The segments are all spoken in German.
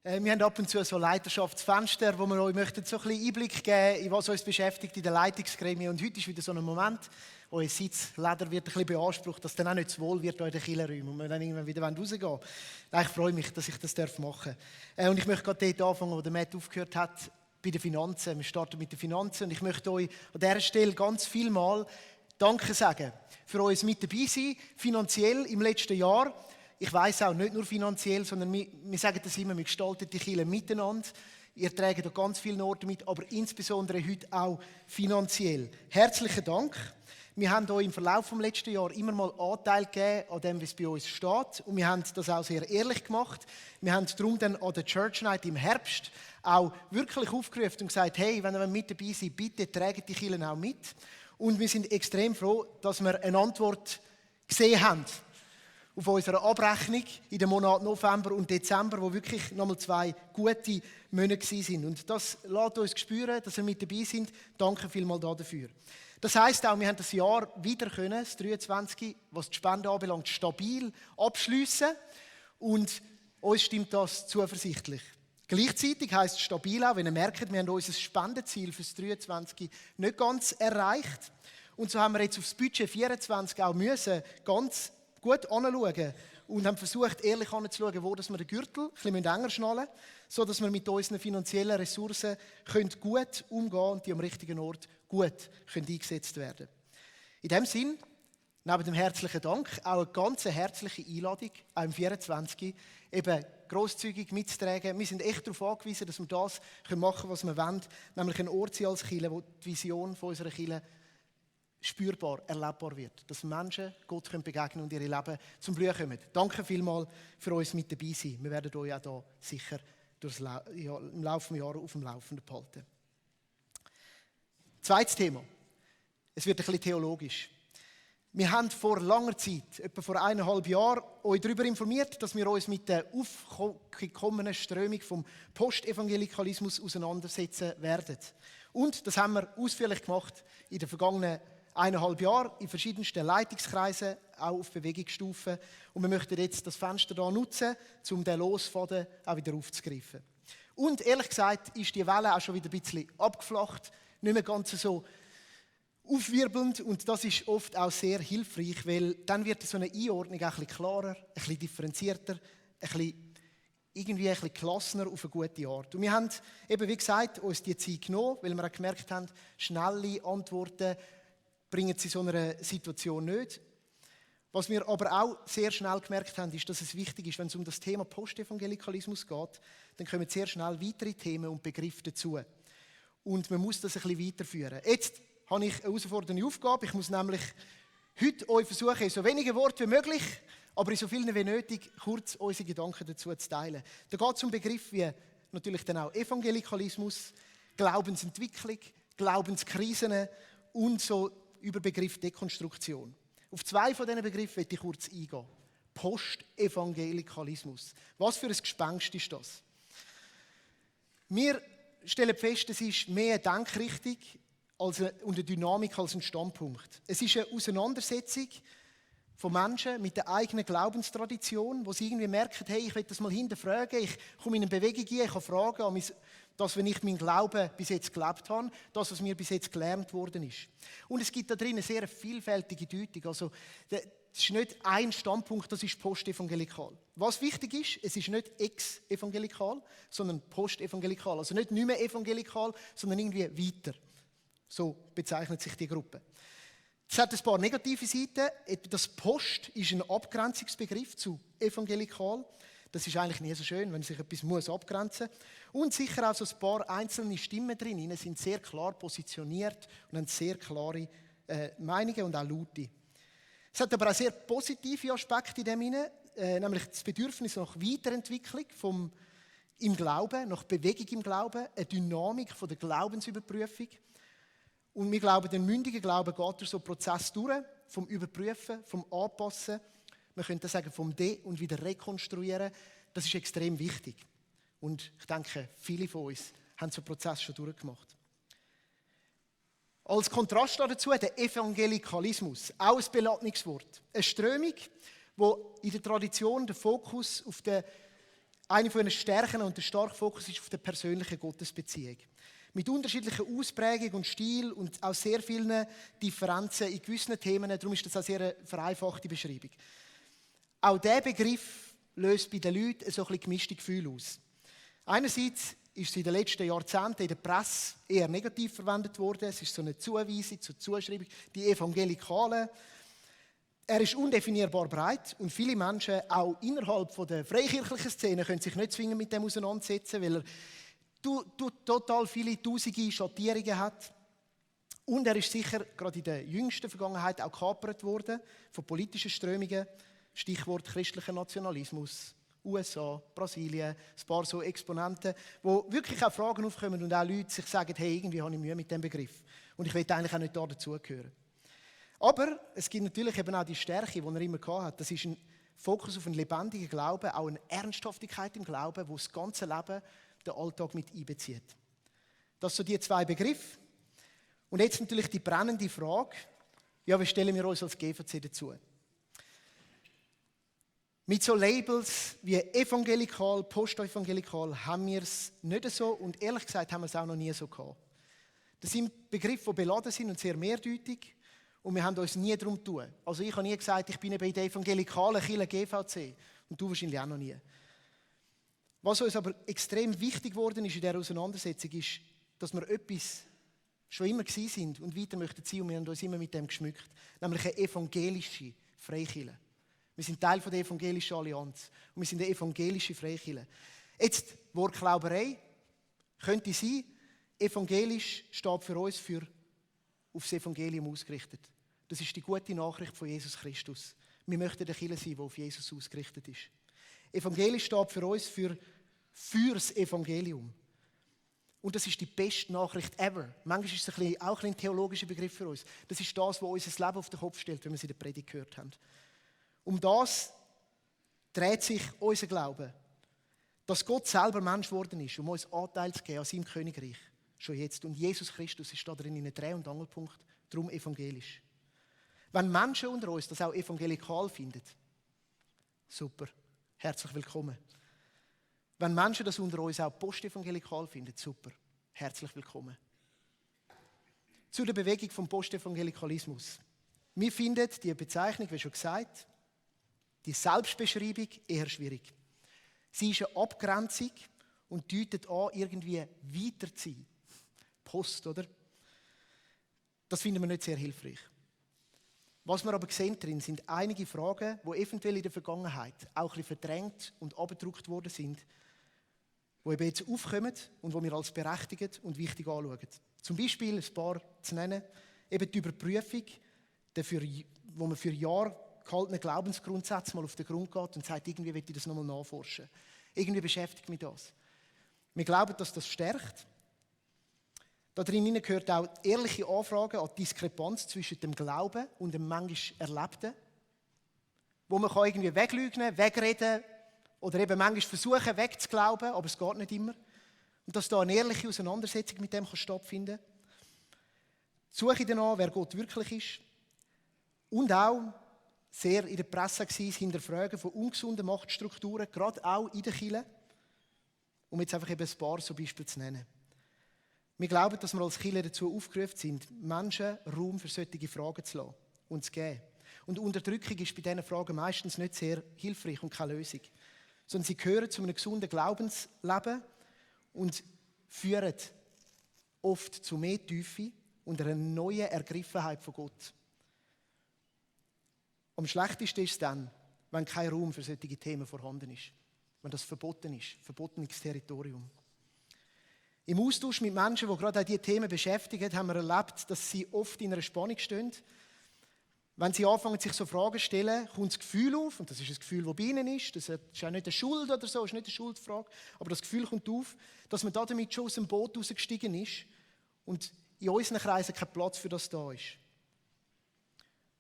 Wir haben ab und zu so Leiterschaftsfenster, wo wir euch möchten so ein bisschen Einblick geben, in was uns beschäftigt in der Leitungsgremie. Und heute ist wieder so ein Moment, wo euer Sitzleder wird ein bisschen beansprucht, dass dann auch nicht zu wohl wird in den Kirchenräumen und wir dann irgendwann wieder rausgehen wollen. Ich freue mich, dass ich das machen darf. Und ich möchte gerade dort anfangen, wo der Matt aufgehört hat, bei den Finanzen. Wir starten mit den Finanzen und ich möchte euch an dieser Stelle ganz viel Mal Danke sagen für euer mit dabei sein, finanziell im letzten Jahr. Ich weiss auch, nicht nur finanziell, sondern wir sagen das immer, wir gestalten die Kirche miteinander. Ihr trägt an ganz vielen Orten mit, aber insbesondere heute auch finanziell. Herzlichen Dank. Wir haben euch im Verlauf des letzten Jahres immer mal Anteil gegeben an dem, was bei uns steht. Und wir haben das auch sehr ehrlich gemacht. Wir haben darum dann an der Church Night im Herbst auch wirklich aufgerufen und gesagt, hey, wenn ihr mit dabei seid, bitte trägt die Kirche auch mit. Und wir sind extrem froh, dass wir eine Antwort gesehen haben auf unserer Abrechnung in den Monaten November und Dezember, wo wirklich nochmal 2 gute Monate waren. Und das lässt uns spüren, dass wir mit dabei sind. Danke vielmals dafür. Das heisst auch, wir haben das Jahr wieder können, das 23, was die Spende anbelangt, stabil abschliessen. Und uns stimmt das zuversichtlich. Gleichzeitig heisst es stabil auch, wenn ihr merkt, wir haben unser Spendenziel für das 23 nicht ganz erreicht. Und so haben wir jetzt auf das Budget 24 auch müssen ganz gut anschauen und haben versucht, ehrlich anzuschauen, wo wir den Gürtel ein bisschen enger schnallen müssen, sodass wir mit unseren finanziellen Ressourcen gut umgehen können und die am richtigen Ort gut eingesetzt werden können. In diesem Sinn, neben dem herzlichen Dank, auch eine ganz herzliche Einladung, auch im 24, eben grosszügig mitzutragen. Wir sind echt darauf angewiesen, dass wir das machen können, was wir wollen, nämlich ein Ort sein als Kirche, wo die Vision von unserer Kirche spürbar, erlebbar wird. Dass Menschen Gott begegnen können und ihre Leben zum Blühen kommen. Danke vielmals für uns mit dabei sein. Wir werden euch auch hier sicher im Laufe des Jahres auf dem Laufenden behalten. Zweites Thema. Es wird ein bisschen theologisch. Wir haben vor langer Zeit, etwa vor 1,5 Jahren, euch darüber informiert, dass wir uns mit der aufgekommenen Strömung vom Postevangelikalismus auseinandersetzen werden. Und das haben wir ausführlich gemacht in den vergangenen 1,5 Jahren in verschiedensten Leitungskreisen, auch auf Bewegungsstufen. Und wir möchten jetzt das Fenster hier nutzen, um den Losfaden auch wieder aufzugreifen. Und ehrlich gesagt ist die Welle auch schon wieder ein bisschen abgeflacht, nicht mehr ganz so aufwirbelnd. Und das ist oft auch sehr hilfreich, weil dann wird so eine Einordnung auch ein bisschen klarer, ein bisschen differenzierter, ein bisschen gelassener auf eine gute Art. Und wir haben eben, wie gesagt, uns die Zeit genommen, weil wir auch gemerkt haben, schnelle Antworten bringen sie in so einer Situation nicht. Was wir aber auch sehr schnell gemerkt haben, ist, dass es wichtig ist, wenn es um das Thema Postevangelikalismus geht, dann kommen sehr schnell weitere Themen und Begriffe dazu. Und man muss das ein bisschen weiterführen. Jetzt habe ich eine herausfordernde Aufgabe. Ich muss nämlich heute euch versuchen, in so wenigen Worten wie möglich, aber in so vielen wie nötig, kurz unsere Gedanken dazu zu teilen. Da geht es um Begriffe wie natürlich dann auch Evangelikalismus, Glaubensentwicklung, Glaubenskrisen und so über Begriff Dekonstruktion. Auf 2 von diesen Begriffen möchte ich kurz eingehen. Postevangelikalismus. Was für ein Gespenst ist das? Wir stellen fest, es ist mehr eine Denkrichtung und eine Dynamik als ein Standpunkt. Es ist eine Auseinandersetzung von Menschen mit der eigenen Glaubenstradition, wo sie irgendwie merken, hey, ich will das mal hinterfragen, ich komme in eine Bewegung ein, ich kann fragen an das, wenn ich meinen Glauben bis jetzt gelebt habe, das, was mir bis jetzt gelernt worden ist. Und es gibt da drin eine sehr vielfältige Deutung. Also, es ist nicht ein Standpunkt, das ist postevangelikal. Was wichtig ist, es ist nicht ex-evangelikal, sondern postevangelikal. Also nicht mehr evangelikal, sondern irgendwie weiter. So bezeichnet sich die Gruppe. Es hat ein paar negative Seiten. Das Post ist ein Abgrenzungsbegriff zu evangelikal. Das ist eigentlich nie so schön, wenn sich etwas abgrenzen muss. Und sicher auch so ein paar einzelne Stimmen drin. Sie sind sehr klar positioniert und haben sehr klare Meinungen und auch Laute. Es hat aber auch sehr positive Aspekte in dem hinein, nämlich das Bedürfnis nach Weiterentwicklung im Glauben, nach Bewegung im Glauben, eine Dynamik von der Glaubensüberprüfung. Und wir glauben, der mündige Glaube geht durch so einen Prozess durch, vom Überprüfen, vom Anpassen. Man könnte sagen, vom und wieder rekonstruieren. Das ist extrem wichtig. Und ich denke, viele von uns haben so einen Prozess schon durchgemacht. Als Kontrast dazu der Evangelikalismus, auch ein beladenes Wort. Eine Strömung, wo in der Tradition der Fokus auf den Eine von ihren Stärken und der starke Fokus ist auf der persönlichen Gottesbeziehung. Mit unterschiedlichen Ausprägungen und Stil und auch sehr vielen Differenzen in gewissen Themen. Darum ist das eine sehr vereinfachte Beschreibung. Auch dieser Begriff löst bei den Leuten so ein bisschen gemischte Gefühle aus. Einerseits ist es in den letzten Jahrzehnten in der Presse eher negativ verwendet worden. Es ist so eine Zuweisung, so eine Zuschreibung, die Evangelikalen. Er ist undefinierbar breit und viele Menschen, auch innerhalb der freikirchlichen Szene, können sich nicht zwingend mit dem auseinandersetzen, weil er total viele tausende Schattierungen hat. Und er ist sicher gerade in der jüngsten Vergangenheit auch gekapert worden von politischen Strömungen. Stichwort christlicher Nationalismus, USA, Brasilien, ein paar so Exponenten, wo wirklich auch Fragen aufkommen und auch Leute sich sagen, hey, irgendwie habe ich Mühe mit dem Begriff. Und ich will eigentlich auch nicht dazugehören. Aber es gibt natürlich eben auch die Stärke, die er immer hatte. Das ist ein Fokus auf einen lebendigen Glauben, auch eine Ernsthaftigkeit im Glauben, wo das ganze Leben den Alltag mit einbezieht. Das sind so die zwei Begriffe. Und jetzt natürlich die brennende Frage, ja, wie stellen wir uns als GVC dazu? Mit so Labels wie evangelikal, postevangelikal haben wir es nicht so und ehrlich gesagt haben wir es auch noch nie so gehabt. Das sind Begriffe, die beladen sind und sehr mehrdeutig und wir haben uns nie darum getan. Also ich habe nie gesagt, ich bin bei der evangelikalen Kirche GVC und du wahrscheinlich auch noch nie. Was uns aber extrem wichtig geworden ist in dieser Auseinandersetzung, ist, dass wir etwas schon immer gewesen sind und weiter möchten sein und wir haben uns immer mit dem geschmückt, nämlich eine evangelische Freikirche. Wir sind Teil der Evangelischen Allianz und wir sind eine evangelische Freikirche. Jetzt, Wortglauberei könnte sein, evangelisch steht für uns auf das Evangelium ausgerichtet. Das ist die gute Nachricht von Jesus Christus. Wir möchten eine Kirche sein, die auf Jesus ausgerichtet ist. Evangelisch steht für uns fürs Evangelium. Und das ist die beste Nachricht ever. Manchmal ist es auch ein theologischer Begriff für uns. Das ist das, was unser Leben auf den Kopf stellt, wenn wir es in der Predigt gehört haben. Um das dreht sich unser Glaube. Dass Gott selber Mensch geworden ist, um uns Anteil zu geben an seinem Königreich. Schon jetzt. Und Jesus Christus ist da drin in einem Dreh- und Angelpunkt. Darum evangelisch. Wenn Menschen unter uns das auch evangelikal finden, super, herzlich willkommen. Wenn Menschen das unter uns auch postevangelikal finden, super, herzlich willkommen. Zu der Bewegung vom Postevangelikalismus. Wir finden die Bezeichnung, wie schon gesagt, die Selbstbeschreibung eher schwierig. Sie ist eine Abgrenzung und deutet an, irgendwie weiter zu sein. Post, oder? Das finden wir nicht sehr hilfreich. Was wir aber sehen drin, sind einige Fragen, die eventuell in der Vergangenheit auch ein bisschen verdrängt und abgedruckt worden sind, die eben jetzt aufkommen und die wir als berechtigt und wichtig anschauen. Zum Beispiel ein paar zu nennen, eben die Überprüfung, wo man für Jahre gehaltenen Glaubensgrundsätze mal auf den Grund geht und sagt, irgendwie will ich das nochmal nachforschen. Irgendwie beschäftigt mich das. Wir glauben, dass das stärkt. Da drin gehört auch die ehrliche Anfrage an die Diskrepanz zwischen dem Glauben und dem manchmal Erlebten, wo man irgendwie weglügen, wegreden oder eben manchmal versuchen wegzuglauben, aber es geht nicht immer. Und dass da eine ehrliche Auseinandersetzung mit dem stattfinden kann. Die Suche danach, wer Gott wirklich ist. Und auch sehr in der Presse war, das Hinterfragen von ungesunden Machtstrukturen, gerade auch in der Kirche. Um jetzt einfach eben ein paar so Beispiele zu nennen. Wir glauben, dass wir als Kirche dazu aufgerufen sind, Menschen Raum für solche Fragen zu lassen und zu geben. Und Unterdrückung ist bei diesen Fragen meistens nicht sehr hilfreich und keine Lösung. Sondern sie gehören zu einem gesunden Glaubensleben und führen oft zu mehr Tiefe und einer neuen Ergriffenheit von Gott. Am schlechtesten ist es dann, wenn kein Raum für solche Themen vorhanden ist. Wenn das verboten ist, verbotenes Territorium. Im Austausch mit Menschen, die gerade auch diese Themen beschäftigen, haben wir erlebt, dass sie oft in einer Spannung stehen. Wenn sie anfangen, sich so Fragen zu stellen, kommt das Gefühl auf, und das ist ein Gefühl, das bei ihnen ist, das ist auch nicht eine Schuld oder so, das ist nicht eine Schuldfrage, aber das Gefühl kommt auf, dass man damit schon aus dem Boot rausgestiegen ist und in unseren Kreisen kein Platz für das da ist.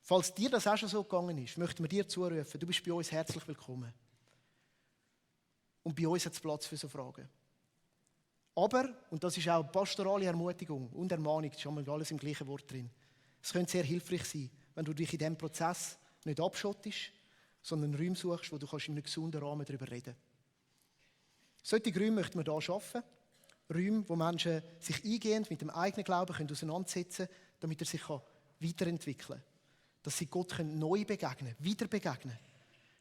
Falls dir das auch schon so gegangen ist, möchten wir dir zurufen, du bist bei uns herzlich willkommen. Und bei uns hat es Platz für so Fragen. Aber, und das ist auch pastorale Ermutigung und Ermahnung, das ist schon mal alles im gleichen Wort drin, es könnte sehr hilfreich sein, wenn du dich in diesem Prozess nicht abschottest, sondern Räume suchst, wo du in einem gesunden Rahmen darüber reden kannst. Solche Räume möchten wir hier schaffen. Räume, wo Menschen sich eingehend mit dem eigenen Glauben auseinandersetzen können, damit er sich weiterentwickeln kann. Dass sie Gott neu begegnen, wieder begegnen.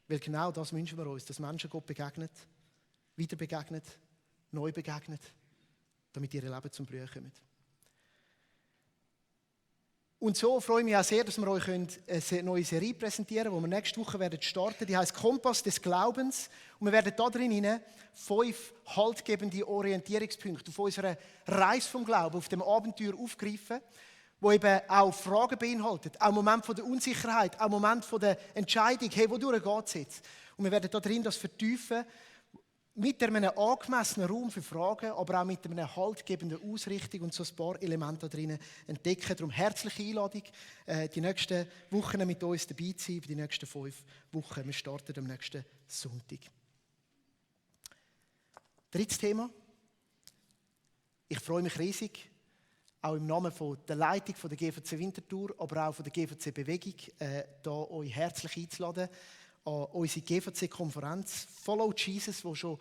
Weil genau das wünschen wir uns, dass Menschen Gott begegnen, wieder begegnen, neu begegnen, damit ihre Leben zum Blühen kommen. Und so freue ich mich auch sehr, dass wir euch eine neue Serie präsentieren können, die wir nächste Woche starten werden. Die heisst Kompass des Glaubens. Und wir werden da drin 5 haltgebende Orientierungspunkte auf unserer Reise vom Glauben, auf dem Abenteuer aufgreifen, wo eben auch Fragen beinhaltet, auch Moment der Unsicherheit, auch Moment der Entscheidung, hey, wodurch geht es jetzt? Und wir werden da drin das vertiefen, mit einem angemessenen Raum für Fragen, aber auch mit einer haltgebenden Ausrichtung und so ein paar Elemente da drin entdecken. Darum herzliche Einladung, die nächsten Wochen mit uns dabei zu sein, für die nächsten 5 Wochen. Wir starten am nächsten Sonntag. Drittes Thema. Ich freue mich riesig, auch im Namen der Leitung der GVC Winterthur, aber auch von der GVC Bewegung, hier euch herzlich einzuladen an unsere GVC-Konferenz Follow Jesus, die schon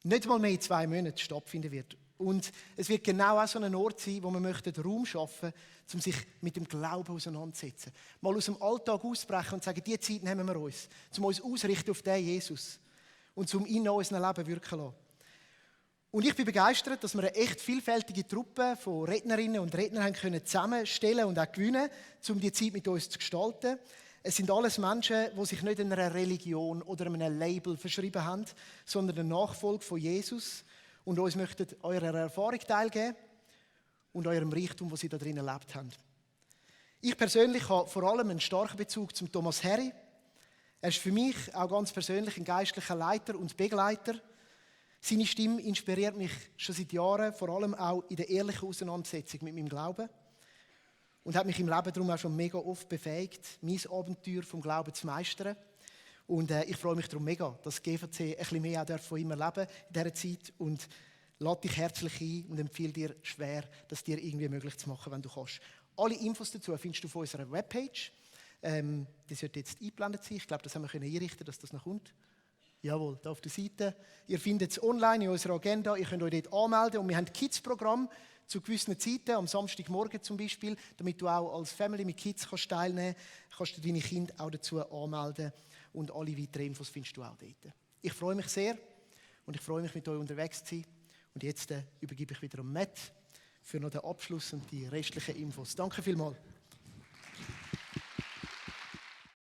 nicht mal mehr in 2 Monaten stattfinden wird. Und es wird genau auch so ein Ort sein, wo wir Raum schaffen möchten, um sich mit dem Glauben auseinanderzusetzen. Mal aus dem Alltag ausbrechen und sagen, diese Zeit nehmen wir uns, um uns ausrichten auf den Jesus und um ihn in unserem Leben wirken zu lassen. Und ich bin begeistert, dass wir eine echt vielfältige Truppe von Rednerinnen und Rednern haben können zusammenstellen und auch gewinnen, um die Zeit mit uns zu gestalten. Es sind alles Menschen, die sich nicht in einer Religion oder einem Label verschrieben haben, sondern der Nachfolge von Jesus und uns möchten eurer Erfahrung teilgeben und eurem Reichtum, das sie da drin erlebt haben. Ich persönlich habe vor allem einen starken Bezug zum Thomas Harry. Er ist für mich auch ganz persönlich ein geistlicher Leiter und Begleiter. Seine Stimme inspiriert mich schon seit Jahren, vor allem auch in der ehrlichen Auseinandersetzung mit meinem Glauben. Und hat mich im Leben darum auch schon mega oft befähigt, mein Abenteuer vom Glauben zu meistern. Und ich freue mich darum mega, dass GVC ein bisschen mehr auch von ihm erleben in dieser Zeit. Und lade dich herzlich ein und empfehle dir schwer, das dir irgendwie möglich zu machen, wenn du kannst. Alle Infos dazu findest du auf unserer Webpage. Das wird jetzt eingeblendet sein. Ich glaube, das haben wir einrichten, dass das noch kommt. Jawohl, da auf der Seite. Ihr findet es online in unserer Agenda. Ihr könnt euch dort anmelden. Und wir haben ein Kids-Programm zu gewissen Zeiten, am Samstagmorgen zum Beispiel, damit du auch als Family mit Kids teilnehmen kannst du deine Kinder auch dazu anmelden. Und alle weiteren Infos findest du auch dort. Ich freue mich sehr und ich freue mich, mit euch unterwegs zu sein. Und jetzt übergebe ich wieder an Matt für noch den Abschluss und die restlichen Infos. Danke vielmals.